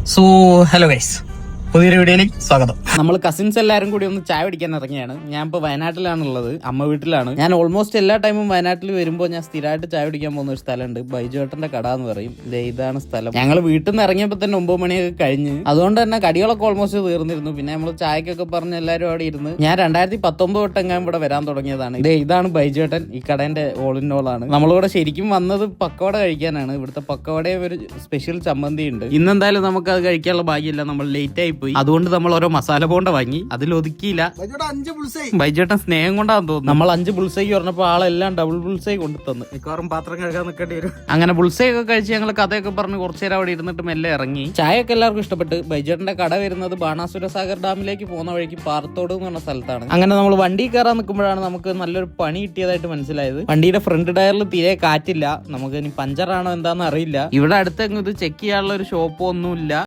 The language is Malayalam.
സോ ഹലോ ഗൈസ്, പുതിയൊരു വീഡിയോയിലേക്ക് സ്വാഗതം. നമ്മൾ കസിൻസ് എല്ലാവരും കൂടി ഒന്ന് ചായ പിടിക്കാൻ ഇറങ്ങിയാണ്. ഞാൻ ഇപ്പോൾ വയനാട്ടിലാണുള്ളത്, അമ്മ വീട്ടിലാണ്. ഞാൻ ഓൾമോസ്റ്റ് എല്ലാ ടൈമും വയനാട്ടിൽ വരുമ്പോൾ ഞാൻ സ്ഥിരമായിട്ട് ചായ പിടിക്കാൻ പോകുന്ന ഒരു സ്ഥലമുണ്ട്, ബൈജുവേട്ടന്റെ കട എന്ന് പറയും. ഇതാണ് സ്ഥലം. ഞങ്ങൾ വീട്ടിൽ നിന്ന് ഇറങ്ങിയപ്പോൾ തന്നെ 9 മണിയൊക്കെ കഴിഞ്ഞ്, അതുകൊണ്ട് തന്നെ കടികളൊക്കെ ഓൾമോസ്റ്റ് തീർന്നിരുന്നു. പിന്നെ നമ്മൾ ചായക്കൊക്കെ പറഞ്ഞ് എല്ലാവരും അവിടെ ഇരുന്ന് ഞാൻ 2019 തൊട്ടെങ്ങാൻ ഇവിടെ വരാൻ തുടങ്ങിയതാണ്. ഇതാണ് ബൈജുവേട്ടൻ, ഈ കടേന്റെ ഓൾ ഇൻ ഓൾ ആണ്. നമ്മളിവിടെ ശരിക്കും വന്നത് പക്കവട കഴിക്കാനാണ്. ഇവിടുത്തെ പക്കവടയും ഒരു സ്പെഷ്യൽ ചമ്മന്തി ഉണ്ട്. ഇന്നെന്തായാലും നമുക്ക് അത് കഴിക്കാനുള്ള ഭാഗ്യമില്ല, നമ്മൾ ലേറ്റ് ആയി പോയി. അതുകൊണ്ട് നമ്മൾ ഓരോ മസാല ബോണ്ട വാങ്ങി, അതിൽ ഒതുക്കിയില്ല. ബൈജേട്ടൻ സ്നേഹം കൊണ്ടാന്ന് തോന്നുന്നു. നമ്മൾ 5 ബുൾസൈക്ക് പറഞ്ഞപ്പോൾ ആളെല്ലാം ഡബിൾ ബുൾസൈ കൊണ്ടു തന്നു. മിക്കവാറും പാത്രം കഴുകാൻ നിൽക്കേണ്ടി വരും. അങ്ങനെ ബുൾസൈ ഒക്കെ കഴിച്ച് ഞങ്ങൾ കഥയൊക്കെ പറഞ്ഞ് കുറച്ചു നേരം അവിടെ ഇരുന്നിട്ട് മെല്ലെ ഇറങ്ങി. ചായയൊക്കെ എല്ലാവർക്കും ഇഷ്ടപ്പെട്ട്. ബൈജേട്ടന്റെ കട വരുന്നത് ബാണാസുര സാഗർ ഡാമിലേക്ക് പോകുന്ന വഴിക്ക് പാറത്തോട് എന്ന് പറഞ്ഞ സ്ഥലത്താണ്. അങ്ങനെ നമ്മൾ വണ്ടി കയറാൻ നിൽക്കുമ്പോഴാണ് നമുക്ക് നല്ലൊരു പണി കിട്ടിയതായിട്ട് മനസ്സിലായത്. വണ്ടിയുടെ ഫ്രണ്ട് ടയറിൽ തീരെ കാറ്റില്ല. നമുക്ക് ഇനി പഞ്ചറാണോ എന്താണെന്ന് അറിയില്ല. ഇവിടെ അടുത്തെങ്ങും ഇത് ചെക്ക് ചെയ്യാനുള്ള ഒരു ഷോപ്പോ ഒന്നുമില്ല.